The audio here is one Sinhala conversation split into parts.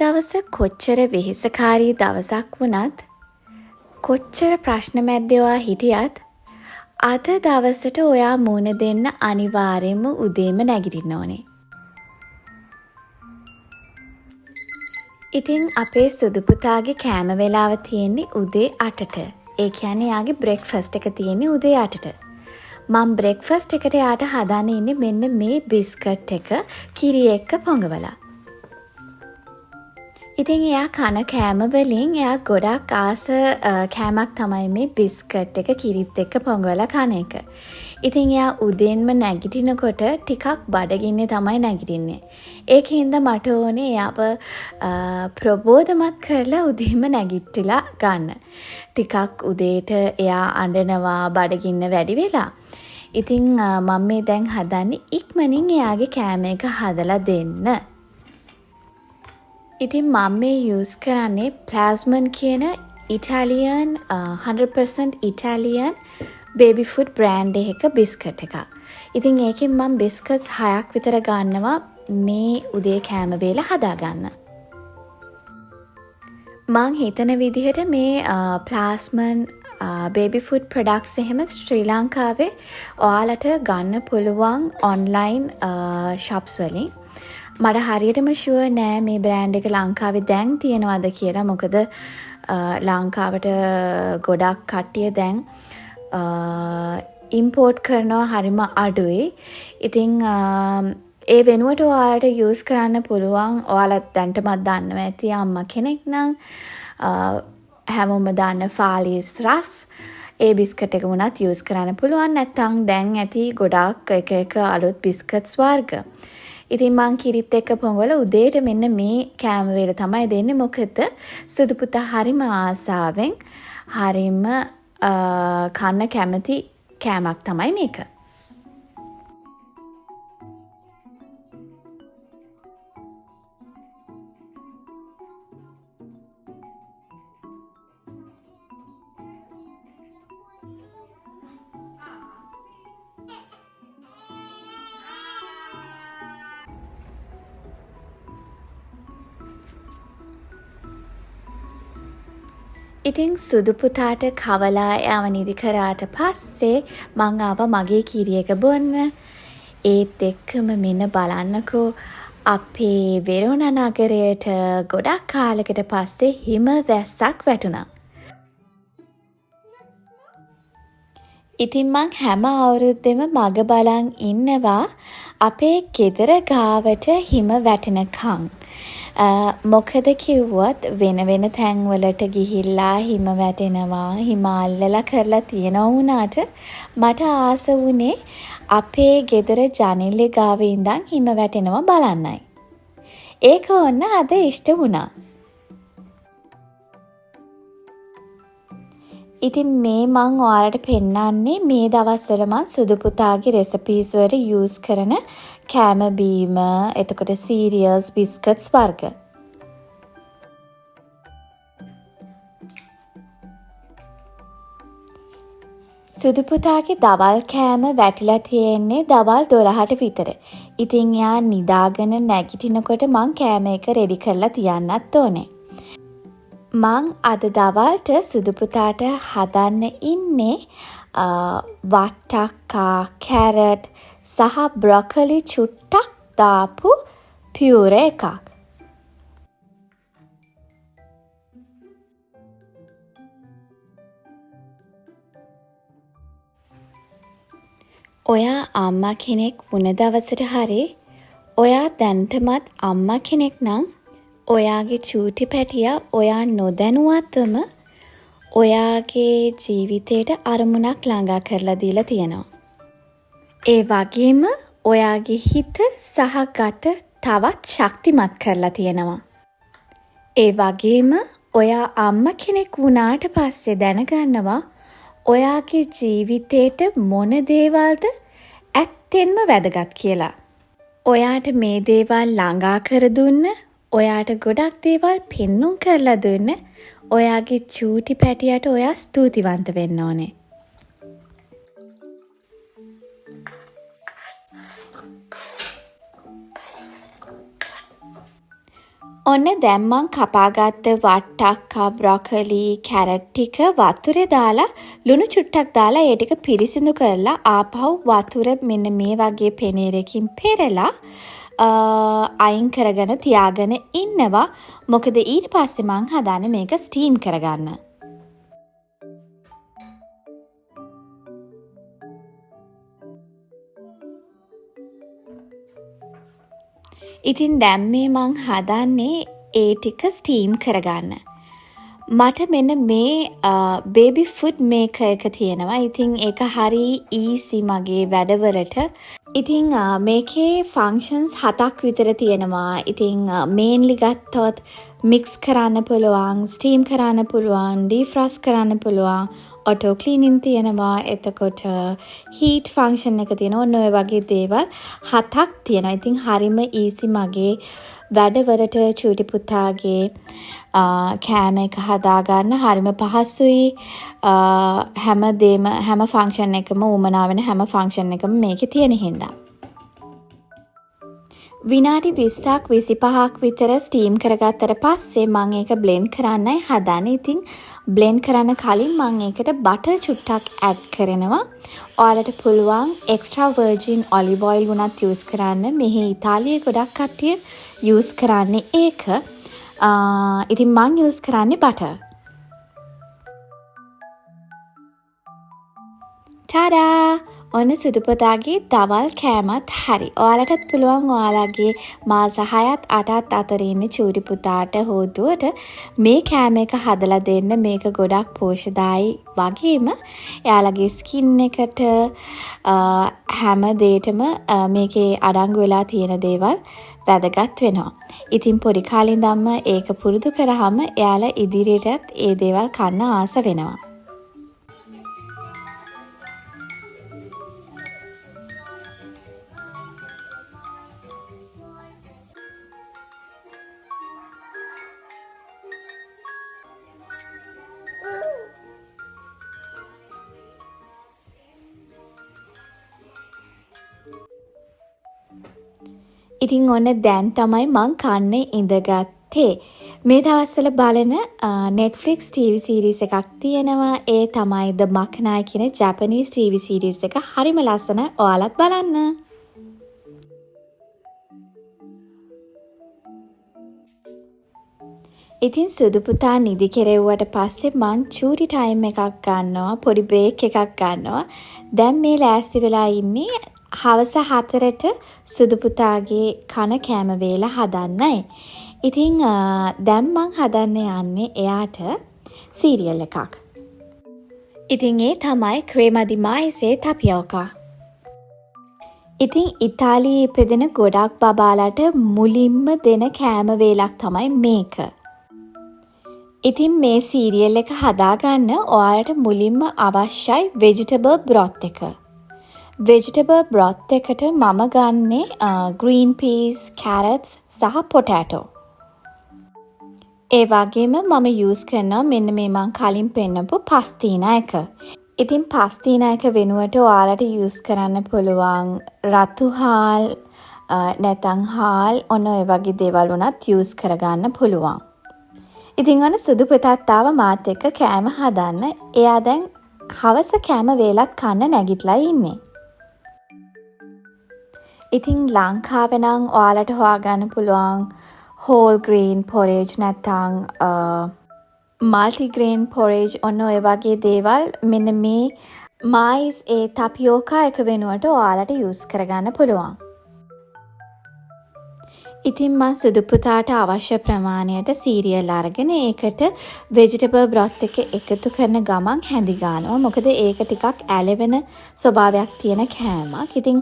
දවස කොච්චර වෙහෙසකාරී දවසක් වුණත් කොච්චර ප්‍රශ්න මැද්දේ ඔයා හිටියත් අද දවසට ඔයා මුණ දෙන්න අනිවාර්යයෙන්ම උදේම නැගිටින්න ඕනේ. ඉතින් අපේ සුදු පුතාගේ කෑම වේලාව තියෙන්නේ උදේ 8ට. ඒ කියන්නේ යාගේ බ්‍රෙක්ෆාස්ට් එක තියෙන්නේ උදේ 8ට. මම බ්‍රෙක්ෆාස්ට් එකට යාට හදාන්න ඉන්නේ මෙන්න මේ බිස්කට් එක කිරි එක්ක පොඟවලා. ඉතින් එයා කන කෑම වලින් එයා ගොඩක් ආස කෑමක් තමයි මේ බිස්කට් එක කිරිත් එක්ක පොඟවලා කන එක. ඉතින් එයා උදේන්ම නැගිටිනකොට ටිකක් බඩගින්නේ තමයි නැගිටින්නේ. ඒකින්ද මට ඕනේ එයාව ප්‍රබෝධමත් කරලා උදේම නැගිටලා ගන්න. ටිකක් උදේට එයා අඬනවා බඩගින්න වැඩි වෙලා. ඉතින් මම මේ දැන් හදන්නේ ඉක්මනින් එයාගේ කෑම එක හදලා දෙන්න. ඉතින් මම මේ යූස් කරන්නේ 𝗵𝗂𝗁 කියන ඉටාලියන් 100% ඉටාලියන් බේබි ෆුඩ් බ්‍රෑන්ඩ් එකක බිස්කට් එකක්. ඉතින් ඒකෙන් මම බිස්කට්ස් 6ක් විතර ගන්නවා මේ උදේ කෑම වේල හදාගන්න. මං හිතන විදිහට මේ 𝗵𝗂𝗁 බේබි ෆුඩ් ප්‍රොඩක්ට්ස් එහෙම ශ්‍රී ලංකාවේ ඔයාලට ගන්න පුළුවන් ඔන්ලයින් shops වලින්. මට හරියටම ෂුවර් නෑ මේ බ්‍රෑන්ඩ් එක ලංකාවේ දැන් තියෙනවද කියලා. මොකද ලංකාවට ගොඩක් කට්ටිය දැන් ඉම්පෝර්ට් කරනවා හරිම අඩුයි. ඉතින් ඒ වෙනුවට ඔයාලට යූස් කරන්න පුළුවන්. ඔයාලත් දැන්ටමත් දන්නවා ඇති අම්මා කෙනෙක් නම් හැමෝම දන්න ෆාලිස් රස් ඒ බිස්කට් එක වුණත් යූස් කරන්න පුළුවන්. නැත්නම් දැන් ඇති ගොඩක් එක අලුත් බිස්කට්ස් වර්ග. ඉතින් මං කිරිත් එක්ක පොඟවලා උදේට මෙන්න මේ කෑම වේල තමයි දෙන්නේ. මොකද සුදු පුතා හරිම ආසාවෙන් හරිම කන්න කැමති කෑමක් තමයි මේක. ඉතින් සුදු පුතාට කවලා යව නිදි කරාට පස්සේ මං ආවා මගේ කිරි එක බොන්න. ඒත් එක්කම මෙන්න බලන්නකෝ අපේ වෙරෝනා නගරයට ගොඩක් කාලෙකට පස්සේ හිම වැස්සක් වැටුණා. ඉතින් මං හැම අවුරුද්දෙම මග බලන් ඉන්නවා අපේ ගෙදර ගාවට හිම වැටෙනකන්. මොකද කිව්වොත් වෙන වෙන තැන්වලට ගිහිල්ලා හිම වැටෙනවා හිම අල්ලලා කරලා තියෙනවා වුණාට මට ආස වුණේ අපේ ගෙදර ජනෙල්ලේ ගාවේ ඉඳන් හිම වැටෙනවා බලන්නයි. ඒක ඔන්න අද ඉෂ්ට වුණා. ඉතින් මේ මං ඔයාලට පෙන්නන්නේ මේ දවස්වල මං සුදු පුතාගේ රෙසිපීස් වලට යූස් කරන කෑම බීම, එතකොට සීරියල්ස්, බිස්කට්ස් වර්ග. සුදු පුතාගේ දවල් කෑම වැටිලා තියෙන්නේ දවල් 12ට විතර. ඉතින් යා නිදාගෙන නැගිටිනකොට මං කෑම එක රෙඩි කරලා තියන්නත් ඕනේ. මං අද දවල්ට සුදු පුතාට හදන්න ඉන්නේ වට්ටක්කා, කැරට් සහ බ්‍රොකොලි චුට්ටක් දාපු පියුරේ එකක්. ඔයා අම්මා කෙනෙක් වුණ දවසට හරි ඔයා දැන්ටමත් අම්මා කෙනෙක් නම් ඔයාගේ චූටි පැටියා ඔයා නොදැනුවත්වම ඔයාගේ ජීවිතයට අරමුණක් ළඟා කරලා දීලා තියෙනවා. ඒ වගේම ඔයාගේ හිත සහ ගත තවත් ශක්තිමත් කරලා තියෙනවා. ඒ වගේම ඔයා අම්මා කෙනෙක් වුණාට පස්සේ දැනගන්නවා ඔයාගේ ජීවිතේට මොන දේවල්ද ඇත්තෙන්ම වැදගත් කියලා. ඔයාට මේ දේවල් ළඟා කර දුන්න, ඔයාට ගොඩක් දේවල් පෙන්නුම් කරලා දුන්න ඔයාගේ චූටි පැටියට ඔයා ස්තුතිවන්ත වෙන්න ඕනේ. ඔන්න දැන් මං කපාගත්ත වට්ටක්ක බ්‍රොකොලි කැරට් ටික වතුරේ දාලා ලුණු චුට්ටක් දාලා ඒ ටික පිරිසිදු කරලා ආපහු වතුර මෙන්න මේ වගේ පෙනේරකින් පෙරලා අයින් කරගෙන තියාගෙන ඉන්නවා. මොකද ඊට පස්සේ මං හදන්නේ මේක ස්ටීම් කරගන්න. ඉතින් දැන් මේ මං හදන්නේ ඒ ටික ස්ටීම් කරගන්න. මට මෙන්න මේ බේබි ෆුඩ් මේකර් එක තියෙනවා. ඉතින් ඒක හරි ඊසි මගේ වැඩවලට. ඉතින් මේකේ ෆන්ක්ෂන්ස් 7ක් විතර තියෙනවා. ඉතින් මේන්ලි ගත්තොත් මික්ස් කරන්න පුළුවන්, ස්ටීම් කරන්න පුළුවන්, ඩීෆ්‍රොස්ට් කරන්න පුළුවන්, ඔටෝ ක්ලීනින් තියෙනවා. එතකොට හීට් ෆන්ක්ෂන් එක තියෙනවා. ඔන්න ඔය වගේ දේවල් 7ක් තියෙනවා. ඉතින් හරිම ඊසි මගේ වැඩවලට චූටි පුතාගේ කෑම එක හදාගන්න හරිම පහසුයි. හැම ෆන්ක්ෂන් එකම උමනා වෙන හැම ෆන්ක්ෂන් එකම මේකේ තියෙන හින්දා. විනාඩි 20ක් 25ක් විතර ස්ටීම් කරගත්තට පස්සේ මම ඒක බ්ලෙන්ඩ් කරන්නයි හදන්නේ. ඉතින් බ්ලෙන්ඩ් කරන්න කලින් මම ඒකට බටර් චුට්ටක් ඇඩ් කරනවා. ඔයාලට පුළුවන් එක්ස්ට්‍රා වර්ජින් ඔලිව් ඔයිල් වුණත් යූස් කරන්න. මෙහි ඉතාලියේ ගොඩක් කට්ටිය යූස් කරන්නේ ඒක. ඉතින් මං යූස් කරන්නේ බටර්. ටාඩා! ඔන්න සුදු පුතාගේ දවල් කෑමත් හරි. ඔයාලටත් පුළුවන් ඔයාලගේ මාස 6ත් 8ත් අතර ඉන්න චූටි පුතාට හොදුවට මේ කෑම එක හදලා දෙන්න. මේක ගොඩක් පෝෂ්‍යදායී වගේම එයාලගේ ස්කින් එකට හැම දෙයකටම මේකේ අඩංගු වෙලා තියෙන දේවල් වැදගත් වෙනවා. ඉතින් පොඩි කාලේ ඉඳන්ම ඒක පුරුදු කරාම එයාලා ඉදිරියටත් ඒ දේවල් කන්න ආස වෙනවා. ඉතින් ඔන්න දැන් තමයි මං කන්නේ ඉඳගත්තේ. මේ දවස්වල බලන Netflix TV series එකක් තියෙනවා. ඒ තමයි 𝗲𝗏𝗁 කියන Japanese TV series එක. හරිම ලස්සනයි. ඔයාලත් බලන්න. ඉතින් සුදු පුතා නිදි කෙරෙව්වට පස්සේ මං චූටි ටයිම් එකක් ගන්නවා. පොඩි බ්‍රේක් එකක් ගන්නවා. දැන් මේ ලෑස්ති වෙලා ඉන්නේ හවස 4ට සුදු පුතාගේ කන කෑම වේල හදන්නයි. ඉතින් දැන් මං හදන්න යන්නේ එයාට සීරියල් එකක්. ඉතින් ඒ තමයි 𝗗𝗶𝗶𝗀. ඉතින් ඉතාලියේ ඉපදෙන ගොඩක් බබාලට මුලින්ම දෙන කෑම වේලක් තමයි මේක. ඉතින් මේ සීරියල් එක හදාගන්න ඔයාලට මුලින්ම අවශ්‍යයි vegetable broth එක. vegetable broth එකට මම ගන්නේ green peas, carrots සහ potato. ඒ වගේම මම use කරනවා මෙන්න මේ මං කලින් පෙන්නපු පස්තිනා එක. ඉතින් පස්තිනා එක වෙනුවට ඔයාලට use කරන්න පුළුවන් රතු හාල් නැත්නම් හාල් ඔන්න ඔය වගේ දේවල් උනත් use කරගන්න පුළුවන්. ඉතින් ඔන්න සුදු පුතාත් ආව මාත් එක්ක කෑම හදන්න. එයා දැන් හවස කෑම වේලක් කන්න නැගිටලා ඉන්නේ. ඉතින් ලංකාවේ නම් ඔයාලට හොයාගන්න පුළුවන් whole grain porridge නැත්නම් multi grain porridge ඔන්න ඔය වගේ දේවල් මෙන්න මේ maize ඒ tapioca එක වෙනුවට ඔයාලට use කරගන්න පුළුවන්. ඉතින් මම සුදු පුතාට අවශ්‍ය ප්‍රමාණයට සීරියල් අරගෙන ඒකට vegetable broth එක එකතු කරන ගමන් හැඳි ගන්නවා. මොකද ඒක ටිකක් ඇලවෙන ස්වභාවයක් තියෙන කෑමක්. ඉතින්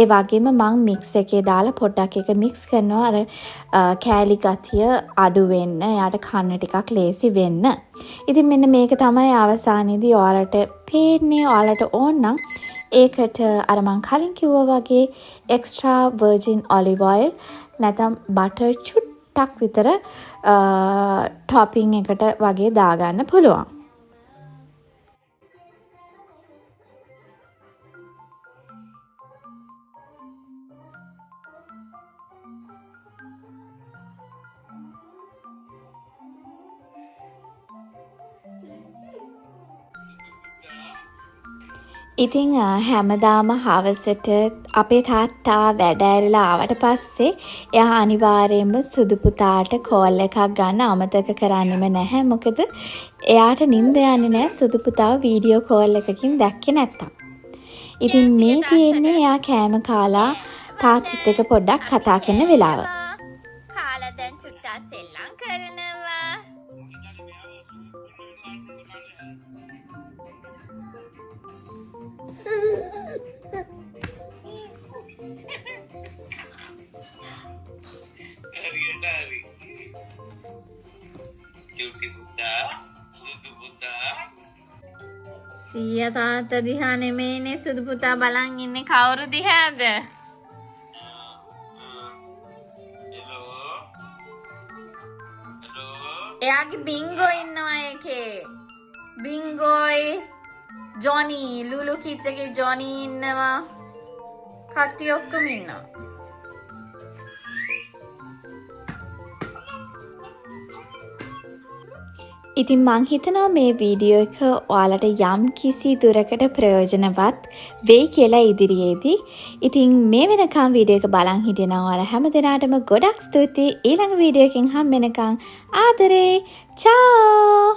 ඒ වගේම මම මික්ස් එකේ දාලා පොඩ්ඩක් එක මික්ස් කරනවා අර කෑලි ගතිය අඩු වෙන්න, එයාට කන්න ටිකක් ලේසි වෙන්න. ඉතින් මෙන්න මේක තමයි අවසානයේදී ඔයාලට පේන්නේ. ඔයාලට ඕන නම් ඒකට අර මං කලින් කිව්වා වගේ extra virgin olive oil නැත්නම් බටර් චුට්ටක් විතර ටොපින් එකට වගේ දාගන්න පුළුවන්. ඉතින් හැමදාම හවසට අපේ තාත්තා වැඩ ඇරිලා ආවට පස්සේ එයා අනිවාර්යයෙන්ම සුදු පුතාට කෝල් එකක් ගන්න අමතක කරන්නෙම නැහැ. මොකද එයාට නිින්ද යන්නේ නැහැ සුදු පුතාව වීඩියෝ කෝල් එකකින් දැක්කේ නැත්තම්. ඉතින් මේ තියෙන්නේ එයා කෑම කාලා තාත්තිත් එක්ක පොඩ්ඩක් කතා කරන වෙලාව. කාලා දැන් චුට්ටක් සෙල්ලම් කරනවා. සීයා තාත්තා දිහා නෙමෙයිනේ සුදු පුතා බලන් ඉන්නේ කවුරු දිහාද? එයාගේ බින්ගෝ ඉන්නවා ඒකේ. බින්ගෝයි ජොනි ලුලු කිඩ්ස් එකේ ජොනි ඉන්නවා. කට්ටිය ඔක්කොම ඉන්නවා. ඉතින් මං හිතනවා මේ වීඩියෝ එක ඔයාලට යම් කිසි දුරකට ප්‍රයෝජනවත් වෙයි කියලා ඉදිරියේදී. ඉතින් මේ වෙනකම් වීඩියෝ එක බලන් හිටියනම් ඔයාලා හැමදෙනාටම ගොඩක් ස්තුතියි. ඊළඟ වීඩියෝ එකකින් හම් වෙනකම් ආදරේ. චාෝ.